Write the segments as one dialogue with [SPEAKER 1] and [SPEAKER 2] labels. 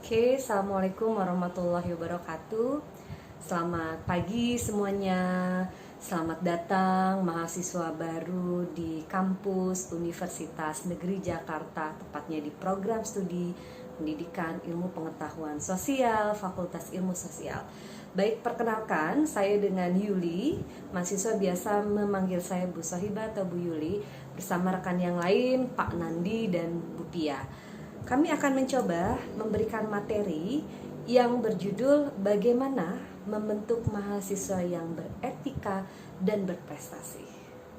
[SPEAKER 1] Oke, assalamualaikum warahmatullahi wabarakatuh. Selamat pagi semuanya. Selamat datang mahasiswa baru di kampus Universitas Negeri Jakarta, tepatnya di program studi Pendidikan Ilmu Pengetahuan Sosial, Fakultas Ilmu Sosial. Baik, perkenalkan, saya dengan Yuli. Mahasiswa biasa memanggil saya Bu Sohiba atau Bu Yuli, bersama rekan yang lain, Pak Nandi dan Bu Pia. Kami akan mencoba memberikan materi yang berjudul bagaimana membentuk mahasiswa yang beretika dan berprestasi.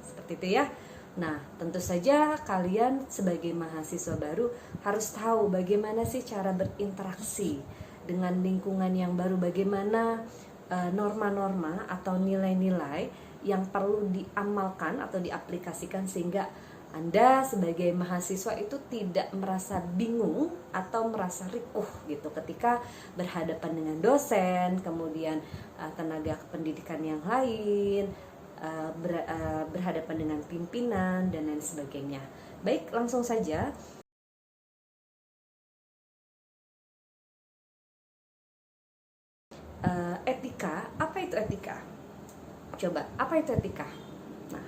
[SPEAKER 1] Seperti itu ya. Nah, tentu saja kalian sebagai mahasiswa baru harus tahu bagaimana sih cara berinteraksi dengan lingkungan yang baru, bagaimana norma-norma atau nilai-nilai yang perlu diamalkan atau diaplikasikan sehingga Anda sebagai mahasiswa itu tidak merasa bingung atau merasa rikuh gitu ketika berhadapan dengan dosen, kemudian tenaga pendidikan yang lain, berhadapan dengan pimpinan dan lain sebagainya. Baik, langsung saja. Etika, apa itu etika? Coba, apa itu etika? Nah,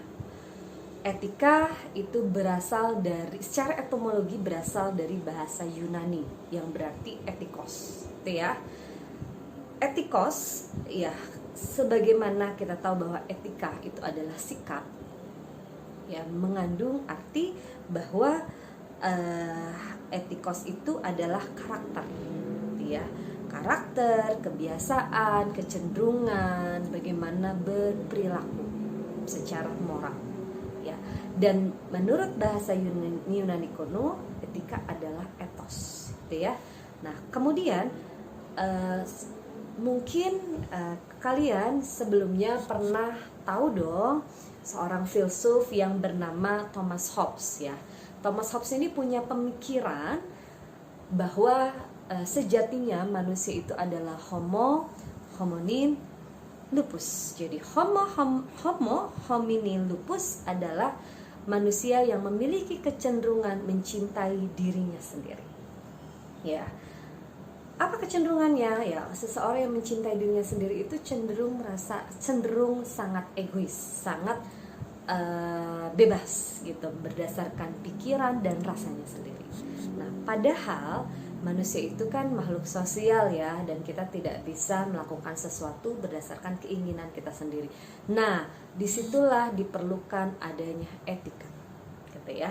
[SPEAKER 1] etika itu berasal dari, secara etimologi berasal dari bahasa Yunani yang berarti etikos, gitu ya. Etikos, ya, sebagaimana kita tahu bahwa etika itu adalah sikap, ya, mengandung arti bahwa etikos itu adalah karakter, gitu ya. Karakter, kebiasaan, kecenderungan, bagaimana berperilaku secara moral. Ya. Dan menurut bahasa Yunani kuno, etika adalah ethos, gitu ya. Nah, kemudian mungkin kalian sebelumnya pernah tahu dong seorang filsuf yang bernama Thomas Hobbes ya. Thomas Hobbes ini punya pemikiran bahwa sejatinya manusia itu adalah homo hominin lupus. Jadi homo hominin lupus adalah manusia yang memiliki kecenderungan mencintai dirinya sendiri. Ya. Apa kecenderungannya? Ya, seseorang yang mencintai dirinya sendiri itu cenderung sangat egois, sangat bebas gitu, berdasarkan pikiran dan rasanya sendiri. Nah, padahal manusia itu kan makhluk sosial ya, dan kita tidak bisa melakukan sesuatu berdasarkan keinginan kita sendiri. Nah, disitulah diperlukan adanya etika, gitu ya.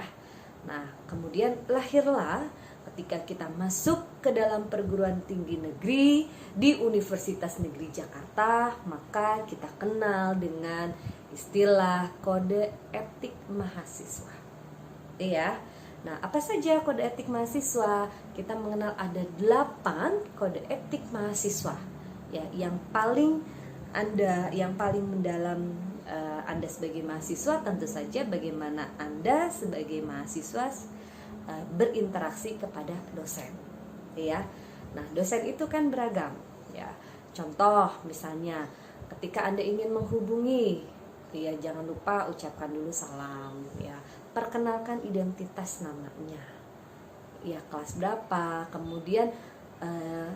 [SPEAKER 1] Nah, kemudian lahirlah ketika kita masuk ke dalam perguruan tinggi negeri di Universitas Negeri Jakarta, maka kita kenal dengan istilah kode etik mahasiswa. Ya. Nah, apa saja kode etik mahasiswa? Kita mengenal ada 8 kode etik mahasiswa. Ya, yang paling mendalam Anda sebagai mahasiswa tentu saja bagaimana Anda sebagai mahasiswa berinteraksi kepada dosen. Ya. Nah, dosen itu kan beragam, ya. Contoh misalnya ketika Anda ingin menghubungi, ya, jangan lupa ucapkan dulu salam, ya. Perkenalkan identitas namanya, ya, kelas berapa, kemudian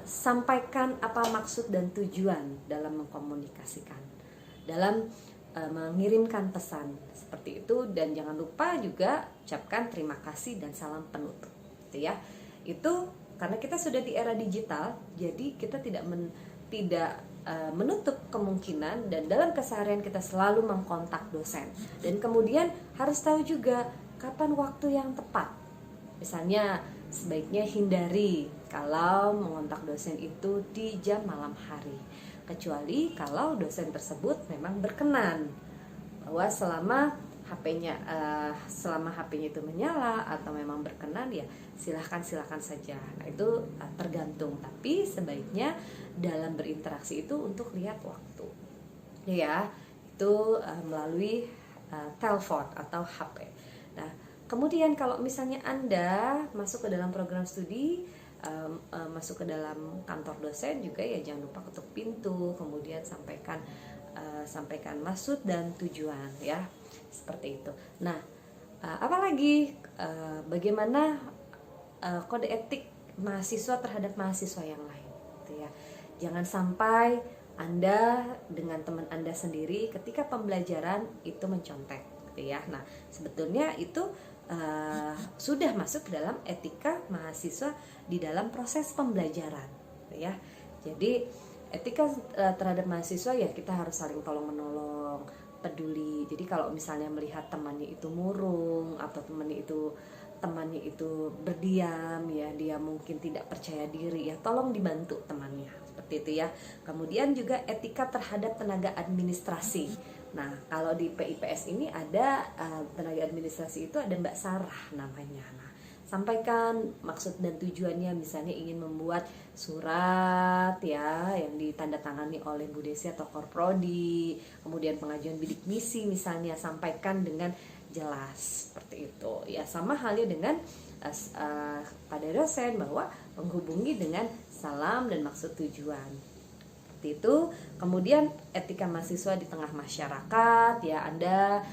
[SPEAKER 1] sampaikan apa maksud dan tujuan dalam mengkomunikasikan, dalam mengirimkan pesan seperti itu, dan jangan lupa juga ucapkan terima kasih dan salam penutup, gitu ya. Itu karena kita sudah di era digital, jadi kita tidak menutup kemungkinan, dan dalam keseharian kita selalu mengkontak dosen. Dan kemudian harus tahu juga kapan waktu yang tepat. Misalnya sebaiknya hindari kalau mengontak dosen itu di jam malam hari, kecuali kalau dosen tersebut memang berkenan bahwa selama HP-nya itu menyala atau memang berkenan, ya silahkan saja. Nah, itu tergantung, tapi sebaiknya dalam berinteraksi itu untuk lihat waktu, ya, itu melalui telepon atau HP. Nah, kemudian kalau misalnya Anda masuk ke dalam program studi, masuk ke dalam kantor dosen juga, ya jangan lupa ketuk pintu, kemudian sampaikan maksud dan tujuan, ya, seperti itu. Nah, apalagi bagaimana kode etik mahasiswa terhadap mahasiswa yang lain, gitu ya. Jangan sampai Anda dengan teman Anda sendiri ketika pembelajaran itu mencontek, gitu ya. Nah, sebetulnya itu sudah masuk dalam etika mahasiswa di dalam proses pembelajaran, gitu ya. Jadi etika terhadap mahasiswa ya kita harus saling tolong menolong, peduli. Jadi kalau misalnya melihat temannya itu murung atau temannya itu berdiam ya, dia mungkin tidak percaya diri ya, tolong dibantu temannya, seperti itu ya. Kemudian juga etika terhadap tenaga administrasi. Nah, kalau di PIPS ini ada tenaga administrasi itu ada Mbak Sarah namanya. Nah, sampaikan maksud dan tujuannya, misalnya ingin membuat surat ya yang ditandatangani oleh Bu Desi atau Korprodi, kemudian pengajuan bidik misi misalnya, sampaikan dengan jelas seperti itu ya. Sama halnya dengan pada dosen bahwa menghubungi dengan salam dan maksud tujuan itu. Kemudian etika mahasiswa di tengah masyarakat ya, Anda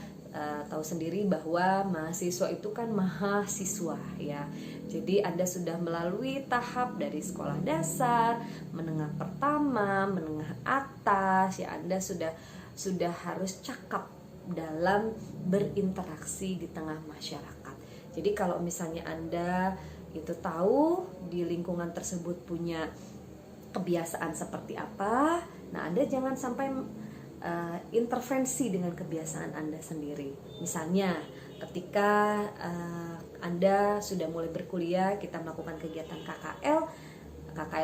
[SPEAKER 1] tahu sendiri bahwa mahasiswa itu kan mahasiswa ya. Jadi Anda sudah melalui tahap dari sekolah dasar, menengah pertama, menengah atas ya, Anda sudah harus cakap dalam berinteraksi di tengah masyarakat. Jadi kalau misalnya Anda itu tahu di lingkungan tersebut punya kebiasaan seperti apa, nah Anda jangan sampai intervensi dengan kebiasaan Anda sendiri. Misalnya ketika Anda sudah mulai berkuliah, kita melakukan kegiatan KKL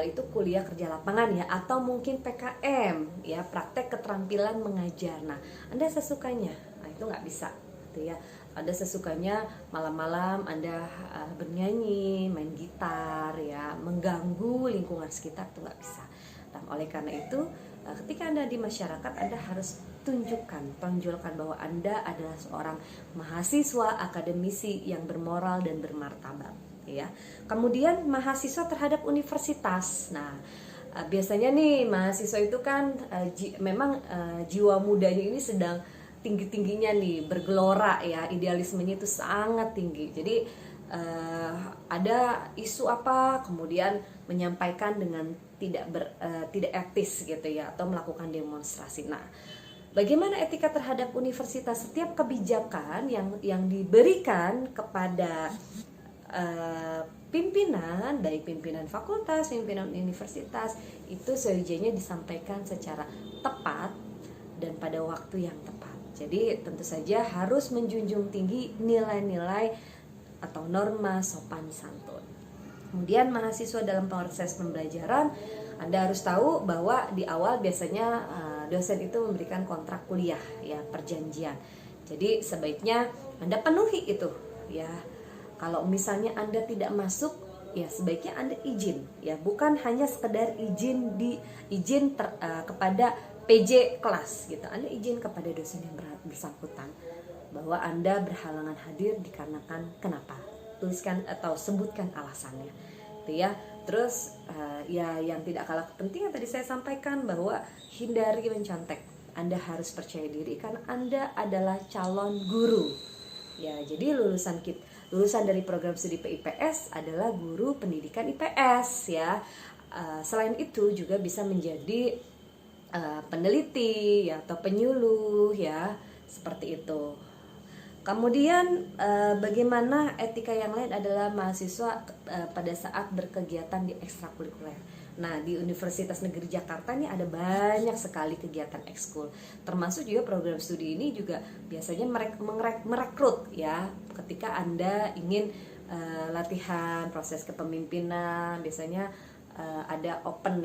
[SPEAKER 1] itu kuliah kerja lapangan ya, atau mungkin PKM ya, praktek keterampilan mengajar. Nah, Anda sesukanya, nah itu nggak bisa gitu ya. Anda sesukanya malam-malam Anda bernyanyi, main gitar ya, mengganggu lingkungan sekitar, itu nggak bisa. Nah, oleh karena itu ketika Anda di masyarakat, Anda harus tonjolkan bahwa Anda adalah seorang mahasiswa akademisi yang bermoral dan bermartabat ya. Kemudian mahasiswa terhadap universitas. Nah, biasanya nih mahasiswa itu kan memang jiwa mudanya ini sedang tinggi-tingginya nih, bergelora ya, idealismenya itu sangat tinggi. Jadi ada isu apa kemudian menyampaikan dengan tidak etis gitu ya, atau melakukan demonstrasi. Nah, bagaimana etika terhadap universitas? Setiap kebijakan yang diberikan kepada pimpinan, baik pimpinan fakultas, pimpinan universitas, itu seyogianya disampaikan secara tepat dan pada waktu yang tepat. Jadi tentu saja harus menjunjung tinggi nilai-nilai atau norma sopan santun. Kemudian mahasiswa dalam proses pembelajaran, Anda harus tahu bahwa di awal biasanya dosen itu memberikan kontrak kuliah ya, perjanjian. Jadi sebaiknya Anda penuhi itu ya. Kalau misalnya Anda tidak masuk, ya sebaiknya Anda izin ya, bukan hanya sekedar izin kepada PJ kelas gitu. Anda izin kepada dosen yang bersangkutan bahwa Anda berhalangan hadir dikarenakan kenapa. Tuliskan atau sebutkan alasannya. Itu ya. Terus ya yang tidak kalah penting yang tadi saya sampaikan bahwa hindari mencontek. Anda harus percaya diri karena Anda adalah calon guru. Ya, jadi lulusan dari program studi PIPS adalah guru pendidikan IPS ya. Selain itu juga bisa menjadi peneliti ya, atau penyuluh ya, seperti itu. Kemudian bagaimana etika yang lain adalah mahasiswa pada saat berkegiatan di ekstrakurikuler. Nah, di Universitas Negeri Jakarta ini ada banyak sekali kegiatan ekskul, termasuk juga program studi ini juga biasanya merekrut ya, ketika Anda ingin latihan proses kepemimpinan, biasanya ada open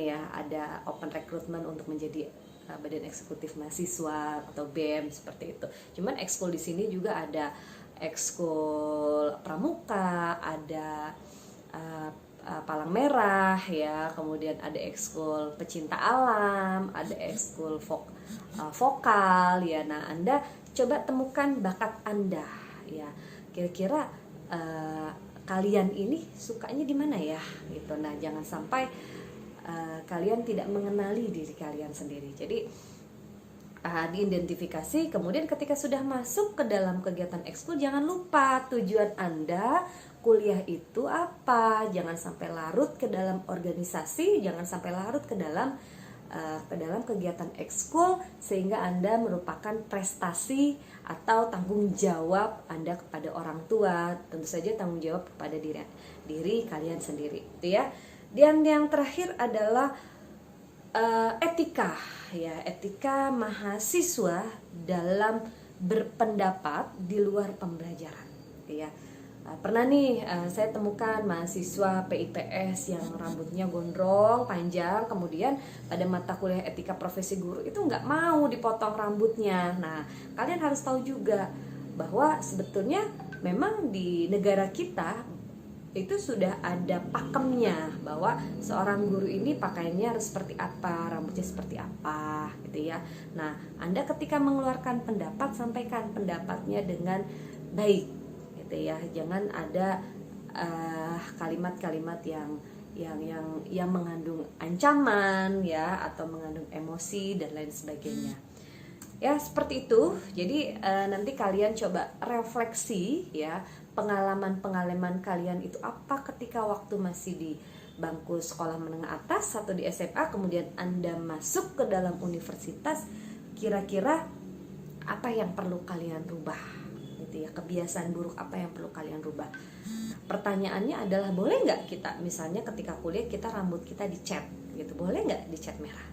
[SPEAKER 1] rekrutmen untuk menjadi badan eksekutif mahasiswa atau BEM seperti itu. Cuman ekskul di sini juga ada ekskul pramuka, ada palang merah ya, kemudian ada ekskul pecinta alam, ada ekskul vokal ya. Nah, Anda coba temukan bakat Anda ya. Kira-kira kalian ini sukanya di mana ya gitu. Nah, jangan sampai kalian tidak mengenali diri kalian sendiri. Jadi diidentifikasi, kemudian ketika sudah masuk ke dalam kegiatan ekskul, jangan lupa tujuan Anda kuliah itu apa? Jangan sampai larut ke dalam organisasi, jangan sampai larut ke dalam kegiatan ekskul sehingga Anda merupakan prestasi atau tanggung jawab Anda kepada orang tua, tentu saja tanggung jawab kepada diri kalian sendiri, gitu ya. Dan yang terakhir adalah etika, ya, etika mahasiswa dalam berpendapat di luar pembelajaran, gitu ya. Pernah nih saya temukan mahasiswa PIPS yang rambutnya gondrong, panjang, kemudian pada mata kuliah etika profesi guru itu nggak mau dipotong rambutnya. Nah, kalian harus tahu juga bahwa sebetulnya memang di negara kita itu sudah ada pakemnya bahwa seorang guru ini pakaiannya harus seperti apa, rambutnya seperti apa, gitu ya. Nah, Anda ketika mengeluarkan pendapat, sampaikan pendapatnya dengan baik, gitu ya. Jangan ada kalimat-kalimat yang mengandung ancaman, ya, atau mengandung emosi dan lain sebagainya. Ya, seperti itu. Jadi nanti kalian coba refleksi, ya, pengalaman-pengalaman kalian itu apa ketika waktu masih di bangku sekolah menengah atas atau di SMA, kemudian Anda masuk ke dalam universitas, kira-kira apa yang perlu kalian rubah, gitu ya. Kebiasaan buruk apa yang perlu kalian rubah. Pertanyaannya adalah, boleh nggak kita misalnya ketika kuliah kita rambut kita dicat, gitu, boleh nggak dicat merah?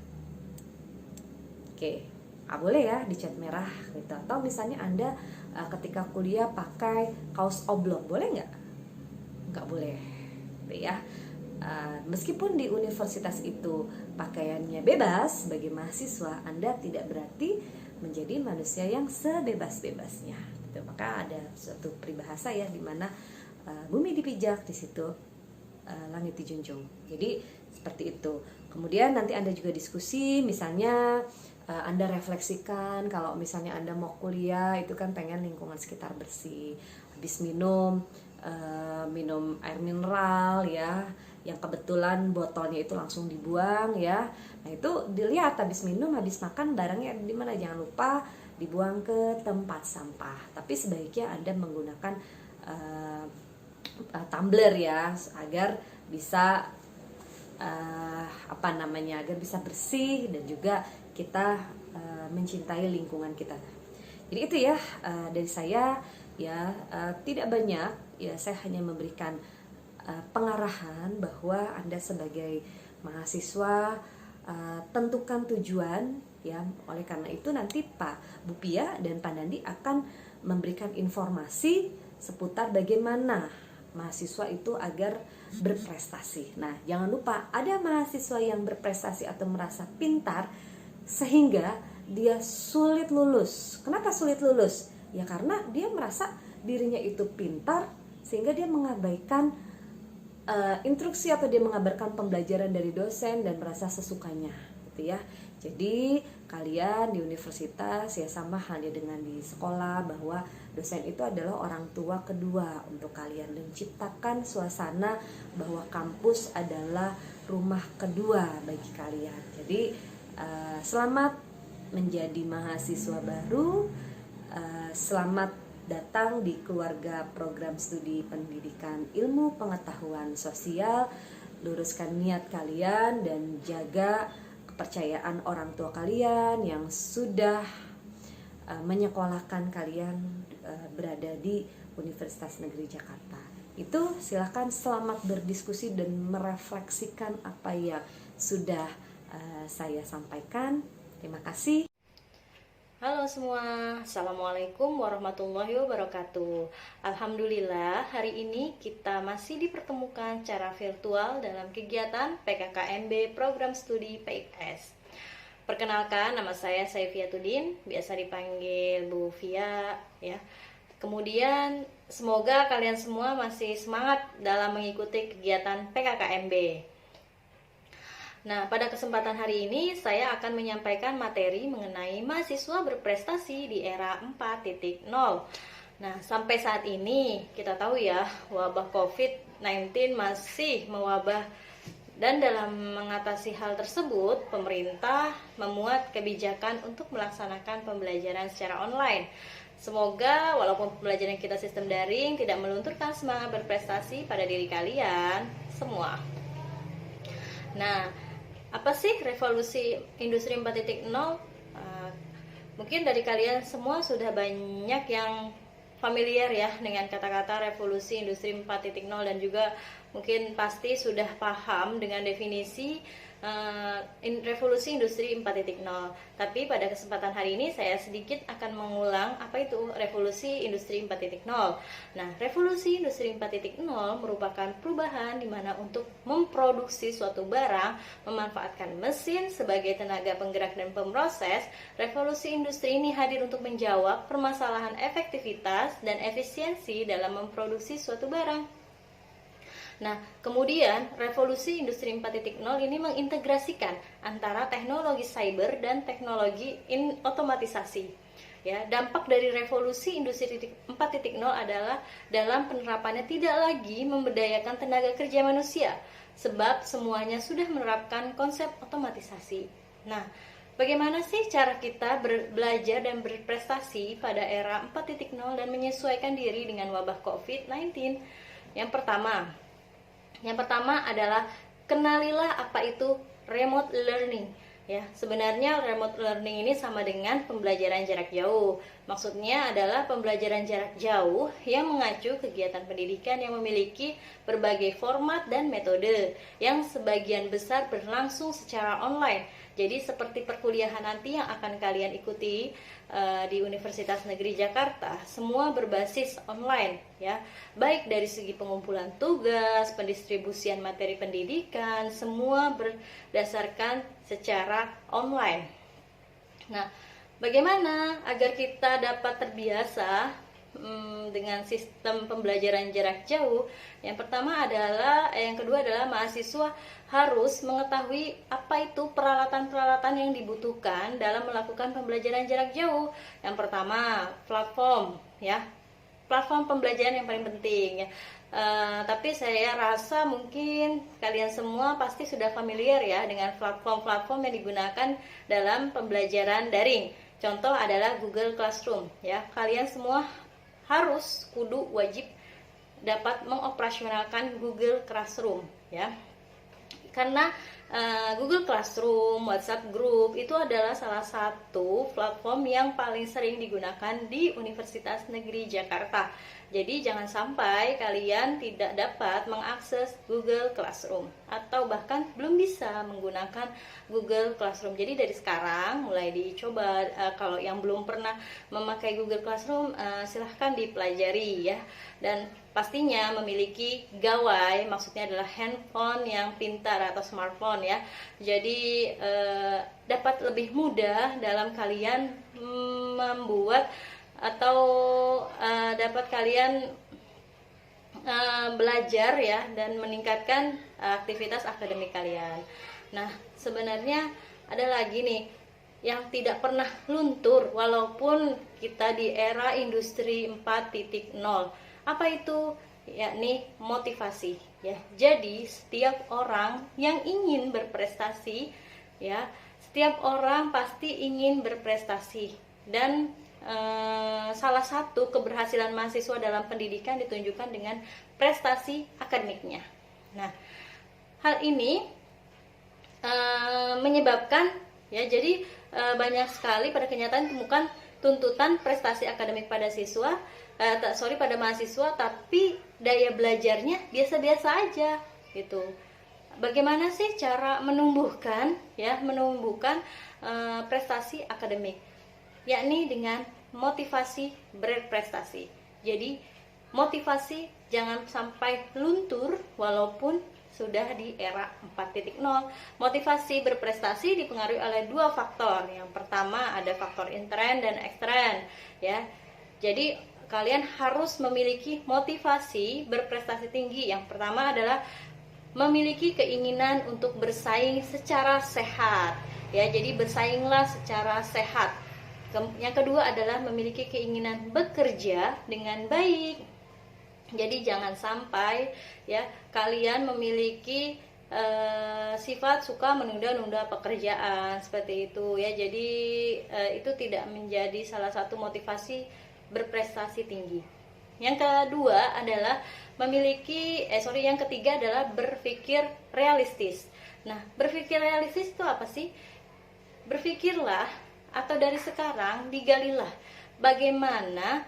[SPEAKER 1] Oke, boleh ya dicat merah, gitu. Atau misalnya Anda ketika kuliah pakai kaos oblong, boleh nggak? Nggak boleh, gitu ya. Meskipun di universitas itu pakaiannya bebas bagi mahasiswa, Anda tidak berarti menjadi manusia yang sebebas-bebasnya, gitu. Maka ada suatu peribahasa, ya, di mana bumi dipijak, di situ langit dijunjung. Jadi seperti itu. Kemudian nanti Anda juga diskusi, misalnya Anda refleksikan kalau misalnya Anda mau kuliah itu kan pengen lingkungan sekitar bersih, habis minum air mineral, ya, yang kebetulan botolnya itu langsung dibuang, ya. Nah, itu dilihat habis minum, habis makan barangnya di mana, jangan lupa dibuang ke tempat sampah. Tapi sebaiknya Anda menggunakan tumbler, ya, agar bisa agar bisa bersih dan juga kita mencintai lingkungan kita. Jadi itu, ya, dari saya, ya, tidak banyak, ya, saya hanya memberikan pengarahan bahwa Anda sebagai mahasiswa tentukan tujuan, ya. Oleh karena itu nanti Pak Bupia dan Pak Nandi akan memberikan informasi seputar bagaimana mahasiswa itu agar berprestasi. Nah, jangan lupa ada mahasiswa yang berprestasi atau merasa pintar sehingga dia sulit lulus. Kenapa sulit lulus? Ya karena dia merasa dirinya itu pintar sehingga dia mengabaikan instruksi atau dia mengabaikan pembelajaran dari dosen dan merasa sesukanya, gitu ya. Jadi kalian di universitas, ya, sama halnya dengan di sekolah, bahwa dosen itu adalah orang tua kedua untuk kalian, dan ciptakan suasana bahwa kampus adalah rumah kedua bagi kalian. Jadi selamat menjadi mahasiswa baru, selamat datang di keluarga program studi pendidikan ilmu pengetahuan sosial. Luruskan niat kalian dan jaga kepercayaan orang tua kalian yang sudah menyekolahkan kalian berada di Universitas Negeri Jakarta. Itu silakan selamat berdiskusi dan merefleksikan apa yang sudah saya sampaikan. Terima kasih.
[SPEAKER 2] Halo semua, Assalamualaikum warahmatullahi wabarakatuh. Alhamdulillah, hari ini kita masih dipertemukan secara virtual dalam kegiatan PKKMB Program Studi PIPS. Perkenalkan, nama saya Saifiatuddin, biasa dipanggil Bu Via, ya. Kemudian semoga kalian semua masih semangat dalam mengikuti kegiatan PKKMB. Nah, pada kesempatan hari ini saya akan menyampaikan materi mengenai mahasiswa berprestasi di era 4.0. Nah, sampai saat ini kita tahu, ya, wabah COVID-19 masih mewabah, dan dalam mengatasi hal tersebut, pemerintah memuat kebijakan untuk melaksanakan pembelajaran secara online. Semoga walaupun pembelajaran kita sistem daring tidak melunturkan semangat berprestasi pada diri kalian semua. Nah, apa sih revolusi industri 4.0? Mungkin dari kalian semua sudah banyak yang familiar ya dengan kata-kata revolusi industri 4.0 dan juga mungkin pasti sudah paham dengan definisi revolusi industri 4.0. Tapi pada kesempatan hari ini saya sedikit akan mengulang apa itu revolusi industri 4.0. Nah, revolusi industri 4.0 merupakan perubahan di mana untuk memproduksi suatu barang memanfaatkan mesin sebagai tenaga penggerak dan pemroses. Revolusi industri ini hadir untuk menjawab permasalahan efektivitas dan efisiensi dalam memproduksi suatu barang. Nah, kemudian revolusi industri 4.0 ini mengintegrasikan antara teknologi cyber dan teknologi otomatisasi. Ya, dampak dari revolusi industri 4.0 adalah dalam penerapannya tidak lagi memberdayakan tenaga kerja manusia, sebab semuanya sudah menerapkan konsep otomatisasi. Nah, bagaimana sih cara kita belajar dan berprestasi pada era 4.0 dan menyesuaikan diri dengan wabah COVID-19? Yang pertama adalah kenalilah apa itu remote learning. Ya, sebenarnya remote learning ini sama dengan pembelajaran jarak jauh. Maksudnya adalah pembelajaran jarak jauh yang mengacu kegiatan pendidikan yang memiliki berbagai format dan metode yang sebagian besar berlangsung secara online. Jadi seperti perkuliahan nanti yang akan kalian ikuti di Universitas Negeri Jakarta, semua berbasis online ya. Baik dari segi pengumpulan tugas, pendistribusian materi pendidikan, semua berdasarkan secara online. Nah, bagaimana agar kita dapat terbiasa dengan sistem pembelajaran jarak jauh? Yang kedua adalah mahasiswa harus mengetahui apa itu peralatan-peralatan yang dibutuhkan dalam melakukan pembelajaran jarak jauh. Yang pertama, platform ya. Platform pembelajaran yang paling penting ya. Tapi saya rasa mungkin kalian semua pasti sudah familiar ya dengan platform-platform yang digunakan dalam pembelajaran daring. Contoh adalah Google Classroom ya. Kalian semua harus wajib dapat mengoperasionalkan Google Classroom ya. Karena Google Classroom, WhatsApp Group itu adalah salah satu platform yang paling sering digunakan di Universitas Negeri Jakarta. Jadi jangan sampai kalian tidak dapat mengakses Google Classroom atau bahkan belum bisa menggunakan Google Classroom. Jadi dari sekarang mulai dicoba, kalau yang belum pernah memakai Google Classroom silahkan dipelajari ya. Dan pastinya memiliki gawai, maksudnya adalah handphone yang pintar atau smartphone ya. Jadi dapat lebih mudah dalam kalian membuat atau dapat kalian belajar ya dan meningkatkan aktivitas akademik kalian. Nah, sebenarnya ada lagi nih yang tidak pernah luntur walaupun kita di era industri 4.0. Apa itu? Yakni motivasi ya. Jadi setiap orang yang ingin berprestasi ya, setiap orang pasti ingin berprestasi dan salah satu keberhasilan mahasiswa dalam pendidikan ditunjukkan dengan prestasi akademiknya. Nah, hal ini menyebabkan ya, jadi banyak sekali pada kenyataan ditemukan tuntutan prestasi akademik pada pada mahasiswa, tapi daya belajarnya biasa-biasa aja gitu. Bagaimana sih cara menumbuhkan prestasi akademik? Yakni dengan motivasi berprestasi. Jadi motivasi jangan sampai luntur walaupun sudah di era 4.0. Motivasi berprestasi dipengaruhi oleh dua faktor. Yang pertama ada faktor intern dan ekstern ya. Jadi kalian harus memiliki motivasi berprestasi tinggi. Yang pertama adalah memiliki keinginan untuk bersaing secara sehat ya. Jadi bersainglah secara sehat. Yang kedua adalah memiliki keinginan bekerja dengan baik. Jadi jangan sampai ya kalian memiliki sifat suka menunda-nunda pekerjaan seperti itu ya. Jadi itu tidak menjadi salah satu motivasi berprestasi tinggi. Yang kedua adalah yang ketiga adalah berpikir realistis. Nah, berpikir realistis itu apa sih? Berpikirlah atau dari sekarang digalilah bagaimana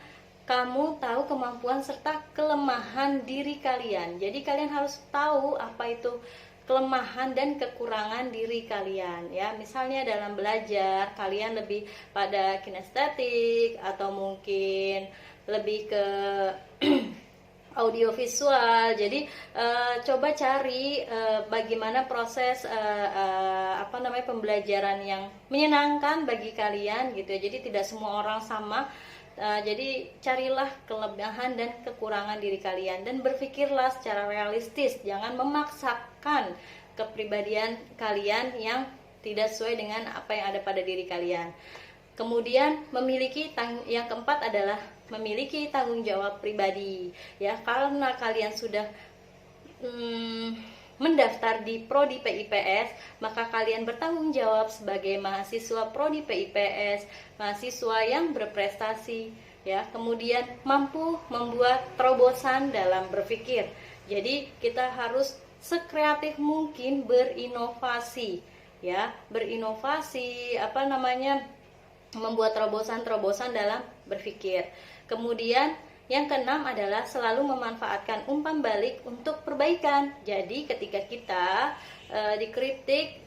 [SPEAKER 2] kamu tahu kemampuan serta kelemahan diri kalian. Jadi kalian harus tahu apa itu kelemahan dan kekurangan diri kalian ya. Misalnya dalam belajar kalian lebih pada kinestetik atau mungkin lebih ke audiovisual. Jadi coba cari bagaimana proses pembelajaran yang menyenangkan bagi kalian gitu ya. Jadi tidak semua orang sama. Jadi carilah kelebihan dan kekurangan diri kalian dan berpikirlah secara realistis. Jangan memaksakan kepribadian kalian yang tidak sesuai dengan apa yang ada pada diri kalian. Kemudian yang keempat adalah memiliki tanggung jawab pribadi ya, karena kalian sudah mendaftar di Prodi PIPS, maka kalian bertanggung jawab sebagai mahasiswa Prodi PIPS, mahasiswa yang berprestasi ya. Kemudian mampu membuat terobosan dalam berpikir. Jadi kita harus sekreatif mungkin berinovasi ya, membuat terobosan-terobosan dalam berpikir. Kemudian yang keenam adalah selalu memanfaatkan umpan balik untuk perbaikan. Jadi ketika kita dikritik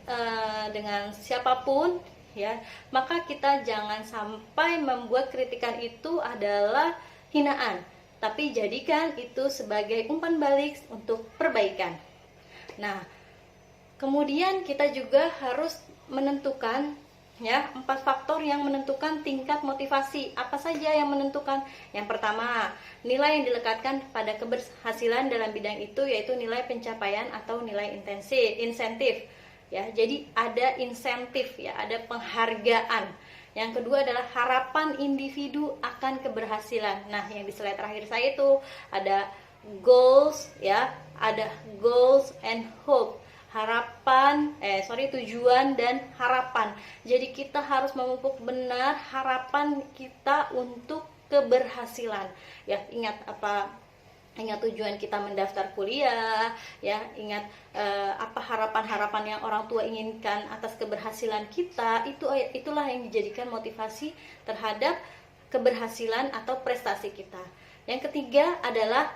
[SPEAKER 2] dengan siapapun ya, maka kita jangan sampai membuat kritikan itu adalah hinaan, tapi jadikan itu sebagai umpan balik untuk perbaikan. Nah, kemudian kita juga harus menentukan ya 4 faktor yang menentukan tingkat motivasi. Apa saja yang menentukan? Yang pertama, nilai yang dilekatkan pada keberhasilan dalam bidang itu, yaitu nilai pencapaian atau nilai insentif ya. Jadi ada insentif ya, ada penghargaan. Yang kedua adalah harapan individu akan keberhasilan. Nah, yang di slide terakhir saya itu ada goals ya, ada goals and hope. Tujuan dan harapan. Jadi kita harus memupuk benar harapan kita untuk keberhasilan ya. Ingat tujuan kita mendaftar kuliah ya, ingat apa harapan-harapan yang orang tua inginkan atas keberhasilan kita. Itulah yang dijadikan motivasi terhadap keberhasilan atau prestasi kita. Yang ketiga adalah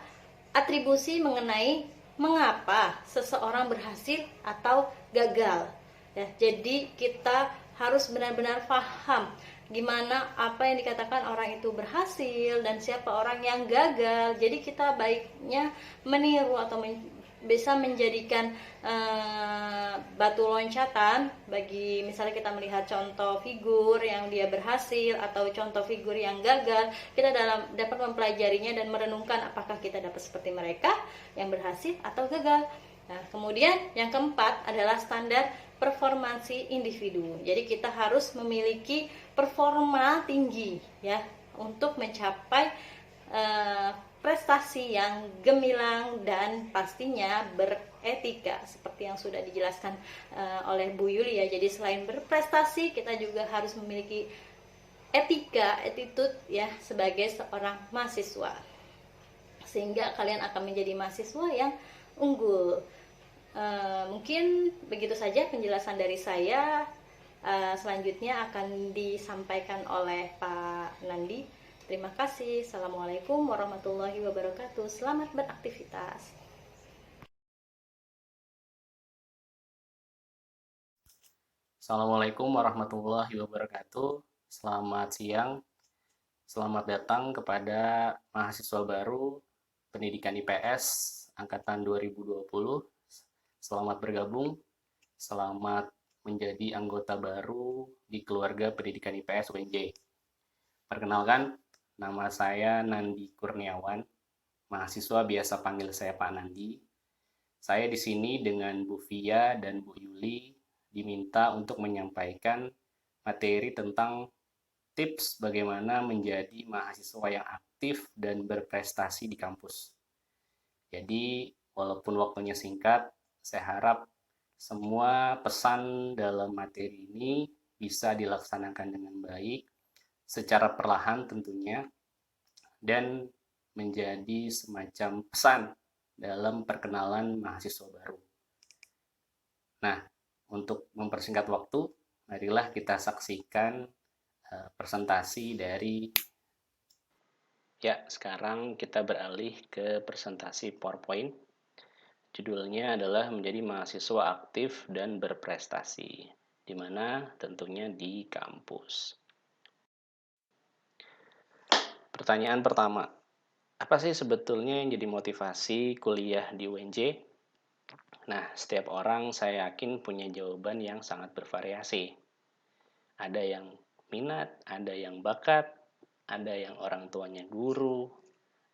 [SPEAKER 2] atribusi mengenai mengapa seseorang berhasil atau gagal ya. Jadi kita harus benar-benar paham gimana apa yang dikatakan orang itu berhasil dan siapa orang yang gagal. Jadi kita baiknya meniru atau bisa menjadikan batu loncatan bagi misalnya kita melihat contoh figur yang dia berhasil atau contoh figur yang gagal. Kita dapat mempelajarinya dan merenungkan apakah kita dapat seperti mereka yang berhasil atau gagal. Nah, kemudian yang keempat adalah standar performansi individu. Jadi kita harus memiliki performa tinggi ya untuk mencapai prestasi yang gemilang dan pastinya beretika seperti yang sudah dijelaskan oleh Bu Yuli ya. Jadi selain berprestasi, kita juga harus memiliki attitude ya sebagai seorang mahasiswa, sehingga kalian akan menjadi mahasiswa yang unggul. Mungkin begitu saja penjelasan dari saya. Selanjutnya akan disampaikan oleh Pak Nandi. Terima kasih. Assalamualaikum warahmatullahi wabarakatuh. Selamat beraktivitas.
[SPEAKER 3] Assalamualaikum warahmatullahi wabarakatuh. Selamat siang. Selamat datang kepada mahasiswa baru Pendidikan IPS angkatan 2020. Selamat bergabung. Selamat menjadi anggota baru di keluarga Pendidikan IPS UNJ. Perkenalkan, nama saya Nandi Kurniawan, mahasiswa biasa panggil saya Pak Nandi. Saya di sini dengan Bu Via dan Bu Yuli diminta untuk menyampaikan materi tentang tips bagaimana menjadi mahasiswa yang aktif dan berprestasi di kampus. Jadi, walaupun waktunya singkat, saya harap semua pesan dalam materi ini bisa dilaksanakan dengan baik, secara perlahan tentunya, dan menjadi semacam pesan dalam perkenalan mahasiswa baru. Nah, untuk mempersingkat waktu, marilah kita saksikan presentasi dari. Ya, sekarang kita beralih ke presentasi PowerPoint. Judulnya adalah menjadi mahasiswa aktif dan berprestasi, di mana tentunya di kampus. Pertanyaan pertama, apa sih sebetulnya yang jadi motivasi kuliah di UNJ? Nah, setiap orang saya yakin punya jawaban yang sangat bervariasi. Ada yang minat, ada yang bakat, ada yang orang tuanya guru,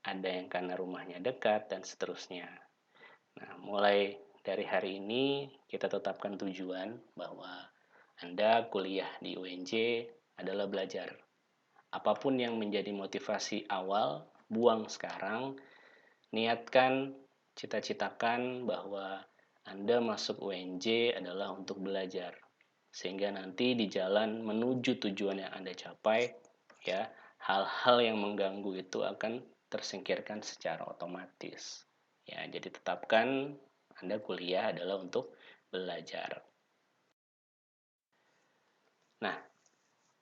[SPEAKER 3] ada yang karena rumahnya dekat, dan seterusnya. Nah, mulai dari hari ini kita tetapkan tujuan bahwa Anda kuliah di UNJ adalah belajar. Apapun yang menjadi motivasi awal, buang sekarang, niatkan, cita-citakan bahwa Anda masuk UNJ adalah untuk belajar. Sehingga nanti di jalan menuju tujuan yang Anda capai, ya, hal-hal yang mengganggu itu akan tersingkirkan secara otomatis. Ya, jadi tetapkan Anda kuliah adalah untuk belajar. Nah,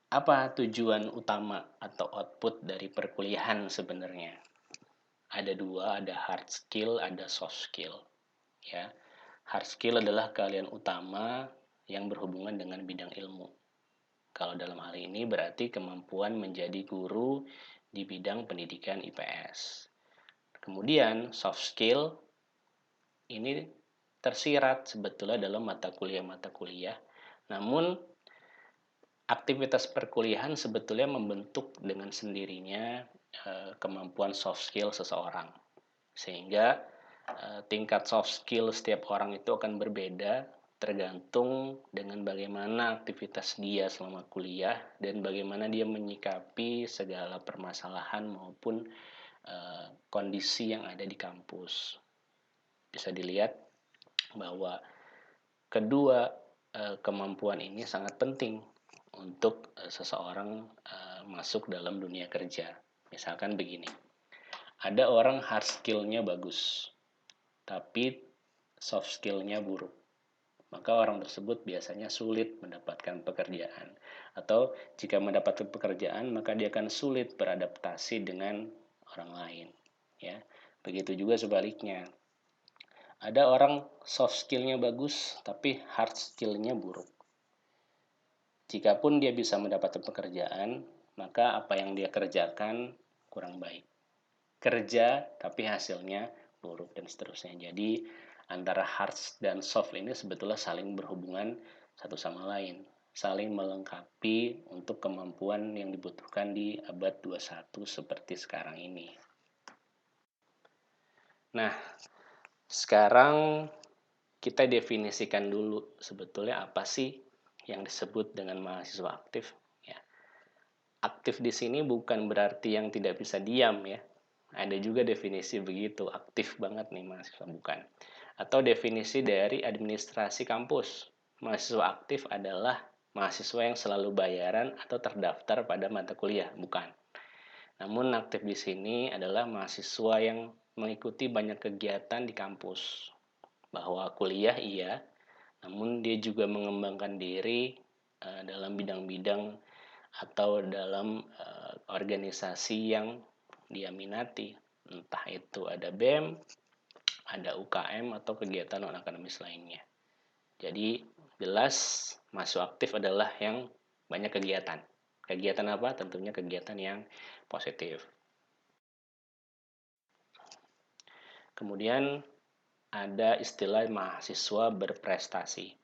[SPEAKER 3] apa tujuan utama atau output dari perkuliahan sebenarnya? Ada dua, ada hard skill, ada soft skill. Ya, hard skill adalah keahlian utama yang berhubungan dengan bidang ilmu. Kalau dalam hal ini berarti kemampuan menjadi guru di bidang pendidikan IPS. Kemudian soft skill ini tersirat sebetulnya dalam mata kuliah, namun aktivitas perkuliahan sebetulnya membentuk dengan sendirinya kemampuan soft skill seseorang. Sehingga tingkat soft skill setiap orang itu akan berbeda tergantung dengan bagaimana aktivitas dia selama kuliah dan bagaimana dia menyikapi segala permasalahan maupun kondisi yang ada di kampus. Bisa dilihat bahwa kedua kemampuan ini sangat penting untuk seseorang masuk dalam dunia kerja. Misalkan begini, ada orang hard skill-nya bagus, tapi soft skill-nya buruk. Maka orang tersebut biasanya sulit mendapatkan pekerjaan. Atau jika mendapatkan pekerjaan, maka dia akan sulit beradaptasi dengan orang lain. Ya, begitu juga sebaliknya. Ada orang soft skill-nya bagus, tapi hard skill-nya buruk. Jikapun dia bisa mendapatkan pekerjaan, maka apa yang dia kerjakan kurang baik. Kerja, tapi hasilnya buruk dan seterusnya. Jadi, antara hard dan soft ini sebetulnya saling berhubungan satu sama lain. Saling melengkapi untuk kemampuan yang dibutuhkan di abad 21 seperti sekarang ini. Nah, sekarang kita definisikan dulu sebetulnya apa sih yang disebut dengan mahasiswa aktif. Ya. Aktif di sini bukan berarti yang tidak bisa diam ya. Ada juga definisi begitu, aktif banget nih mahasiswa, bukan. Atau definisi dari administrasi kampus. Mahasiswa aktif adalah mahasiswa yang selalu bayaran atau terdaftar pada mata kuliah, bukan. Namun aktif di sini adalah mahasiswa yang mengikuti banyak kegiatan di kampus. Bahwa kuliah iya, namun dia juga mengembangkan diri dalam bidang-bidang atau dalam organisasi yang dia minati. Entah itu ada BEM, ada UKM, atau kegiatan non-akademis lainnya. Jadi jelas masuk aktif adalah yang banyak kegiatan. Kegiatan apa? Tentunya kegiatan yang positif. Kemudian ada istilah mahasiswa berprestasi.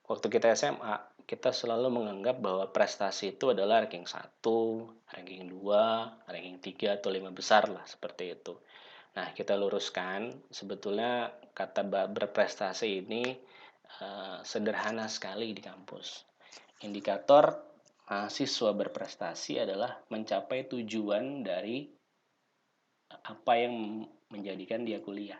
[SPEAKER 3] Waktu kita SMA, kita selalu menganggap bahwa prestasi itu adalah ranking 1, ranking 2, ranking 3 atau 5 besar lah, seperti itu. Nah, kita luruskan, sebetulnya kata berprestasi ini sederhana sekali di kampus. Indikator mahasiswa berprestasi adalah mencapai tujuan dari apa yang menjadikan dia kuliah.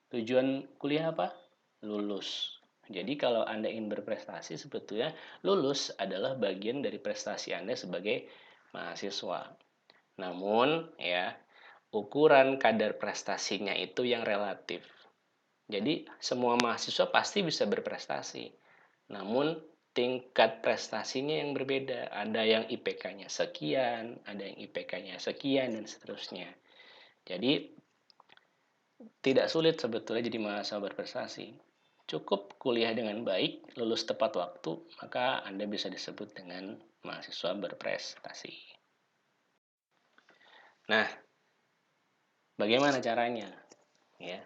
[SPEAKER 3] Tujuan kuliah apa? Lulus. Jadi kalau Anda ingin berprestasi, sebetulnya lulus adalah bagian dari prestasi Anda sebagai mahasiswa. Namun ya, ukuran kadar prestasinya itu yang relatif. Jadi semua mahasiswa pasti bisa berprestasi. Namun tingkat prestasinya yang berbeda. Ada yang IPK-nya sekian, ada yang IPK-nya sekian, dan seterusnya. Jadi tidak sulit sebetulnya jadi mahasiswa berprestasi. Cukup kuliah dengan baik, lulus tepat waktu, maka Anda bisa disebut dengan mahasiswa berprestasi. Nah, bagaimana caranya? Ya,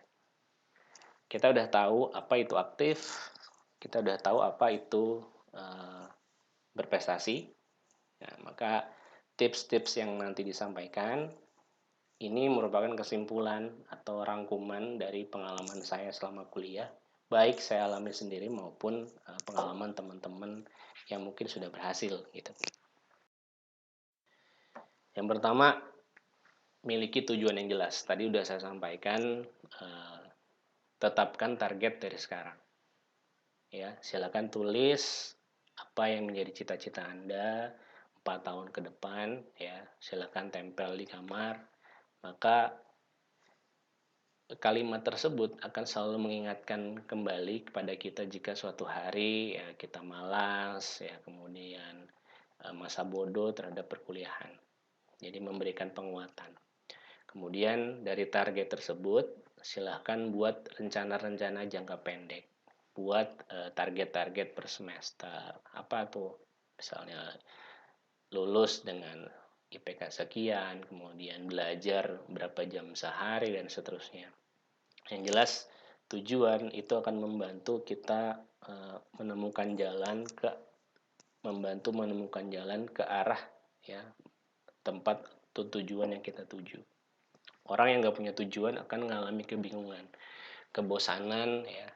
[SPEAKER 3] kita udah tahu apa itu aktif, kita udah tahu apa itu berprestasi. Nah, maka tips-tips yang nanti disampaikan ini merupakan kesimpulan atau rangkuman dari pengalaman saya selama kuliah, baik saya alami sendiri maupun pengalaman teman-teman yang mungkin sudah berhasil gitu. Yang pertama, miliki tujuan yang jelas. Tadi udah saya sampaikan, tetapkan target dari sekarang. Ya, silakan tulis apa yang menjadi cita-cita Anda 4 tahun ke depan, ya. Silakan tempel di kamar. Maka kalimat tersebut akan selalu mengingatkan kembali kepada kita jika suatu hari ya kita malas, ya kemudian masa bodoh terhadap perkuliahan. Jadi memberikan penguatan. Kemudian dari target tersebut, silahkan buat rencana-rencana jangka pendek. Buat target-target per semester. Apa tuh? Misalnya lulus dengan IPK sekian, kemudian belajar berapa jam sehari, dan seterusnya. Yang jelas, tujuan itu akan membantu kita menemukan jalan ke arah ya tempat tujuan yang kita tuju. Orang yang nggak punya tujuan akan mengalami kebingungan, kebosanan ya.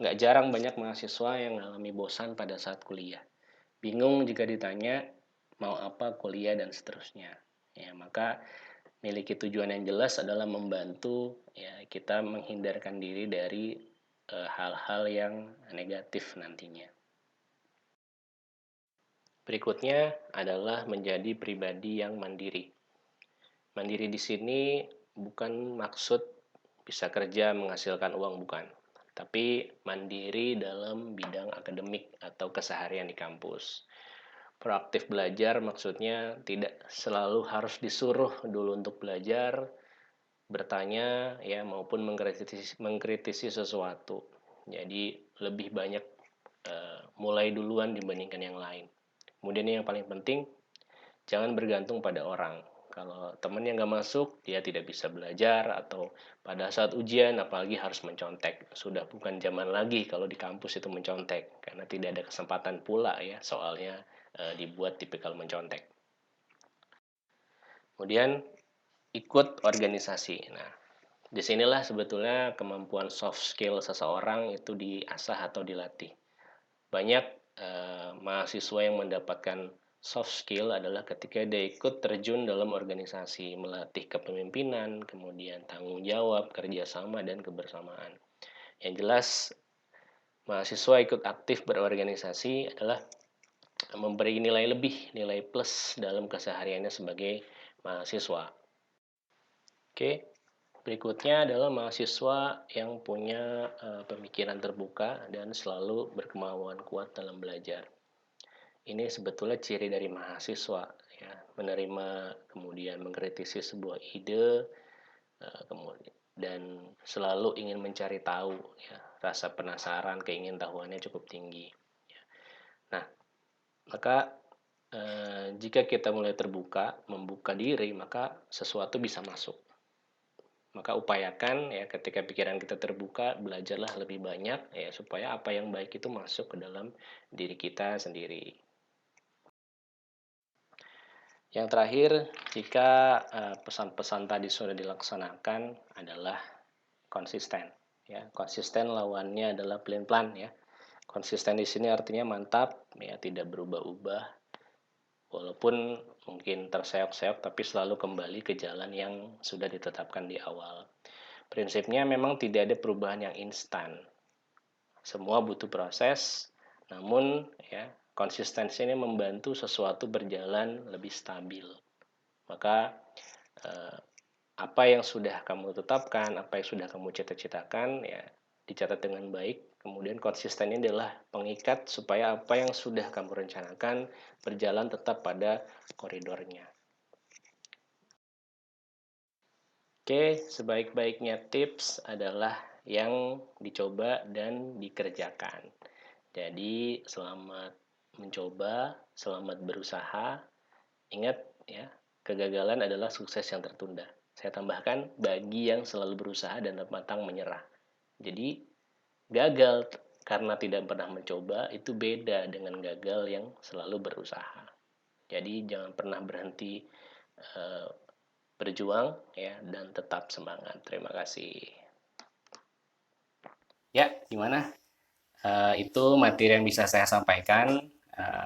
[SPEAKER 3] Nggak jarang banyak mahasiswa yang mengalami bosan pada saat kuliah. Bingung jika ditanya mau apa kuliah dan seterusnya. Ya, maka miliki tujuan yang jelas adalah membantu ya kita menghindarkan diri dari hal-hal yang negatif nantinya. Berikutnya adalah menjadi pribadi yang mandiri. Mandiri di sini bukan maksud bisa kerja menghasilkan uang, bukan. Tapi mandiri dalam bidang akademik atau keseharian di kampus. Proaktif belajar maksudnya tidak selalu harus disuruh dulu untuk belajar, bertanya ya maupun mengkritisi sesuatu. Jadi lebih banyak mulai duluan dibandingkan yang lain. Kemudian yang paling penting, jangan bergantung pada orang. Kalau teman yang nggak masuk, dia tidak bisa belajar, atau pada saat ujian apalagi harus mencontek. Sudah bukan zaman lagi kalau di kampus itu mencontek, karena tidak ada kesempatan pula ya soalnya dibuat tipikal mencontek. Kemudian ikut organisasi. Nah, disinilah sebetulnya kemampuan soft skill seseorang itu diasah atau dilatih. Banyak mahasiswa yang mendapatkan soft skill adalah ketika dia ikut terjun dalam organisasi, melatih kepemimpinan, kemudian tanggung jawab, kerjasama, dan kebersamaan. Yang jelas, mahasiswa ikut aktif berorganisasi adalah memberi nilai lebih, nilai plus dalam kesehariannya sebagai mahasiswa. Oke, berikutnya adalah mahasiswa yang punya pemikiran terbuka dan selalu berkemauan kuat dalam belajar. Ini sebetulnya ciri dari mahasiswa, ya, menerima kemudian mengkritisi sebuah ide, kemudian dan selalu ingin mencari tahu, ya, rasa penasaran, keingintahuannya cukup tinggi. Nah, maka jika kita mulai terbuka, membuka diri, maka sesuatu bisa masuk. Maka upayakan ya ketika pikiran kita terbuka, belajarlah lebih banyak ya supaya apa yang baik itu masuk ke dalam diri kita sendiri. Yang terakhir, jika pesan-pesan tadi sudah dilaksanakan adalah konsisten. Ya, konsisten lawannya adalah plan-plan ya. Konsisten di sini artinya mantap, ya tidak berubah-ubah, walaupun mungkin terseok-seok, tapi selalu kembali ke jalan yang sudah ditetapkan di awal. Prinsipnya memang tidak ada perubahan yang instan. Semua butuh proses, namun ya konsistensi ini membantu sesuatu berjalan lebih stabil.
[SPEAKER 4] Maka apa yang sudah kamu tetapkan, apa yang sudah kamu cita-citakan, ya dicatat dengan baik. Kemudian konsisten ini adalah pengikat supaya apa yang sudah kamu rencanakan berjalan tetap pada koridornya. Oke, sebaik-baiknya tips adalah yang dicoba dan dikerjakan. Jadi selamat mencoba, selamat berusaha. Ingat ya, kegagalan adalah sukses yang tertunda. Saya tambahkan, bagi yang selalu berusaha dan pantang menyerah. Jadi, gagal karena tidak pernah mencoba itu beda dengan gagal yang selalu berusaha. Jadi, jangan pernah berhenti berjuang ya, dan tetap semangat. Terima kasih.
[SPEAKER 3] Ya, gimana? Itu materi yang bisa saya sampaikan.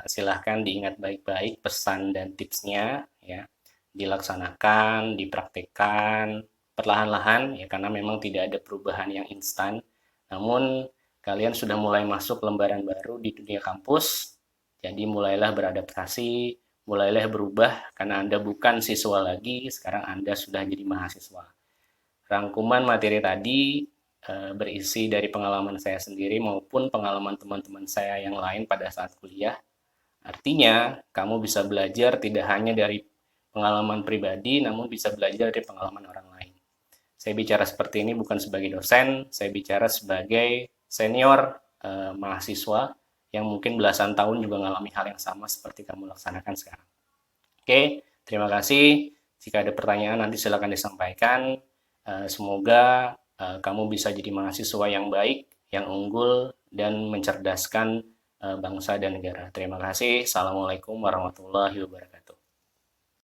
[SPEAKER 3] Silahkan diingat baik-baik pesan dan tipsnya, ya. Dilaksanakan, dipraktekkan perlahan-lahan, ya, karena memang tidak ada perubahan yang instan. Namun, kalian sudah mulai masuk lembaran baru di dunia kampus, jadi mulailah beradaptasi, mulailah berubah, karena Anda bukan siswa lagi, sekarang Anda sudah jadi mahasiswa. Rangkuman materi tadi berisi dari pengalaman saya sendiri maupun pengalaman teman-teman saya yang lain pada saat kuliah. Artinya, kamu bisa belajar tidak hanya dari pengalaman pribadi, namun bisa belajar dari pengalaman orang lain. Saya bicara seperti ini bukan sebagai dosen, saya bicara sebagai senior mahasiswa yang mungkin belasan tahun juga mengalami hal yang sama seperti kamu laksanakan sekarang. Oke, terima kasih. Jika ada pertanyaan nanti silakan disampaikan. Semoga kamu bisa jadi mahasiswa yang baik, yang unggul, dan mencerdaskan bangsa dan negara. Terima kasih. Assalamualaikum warahmatullahi wabarakatuh.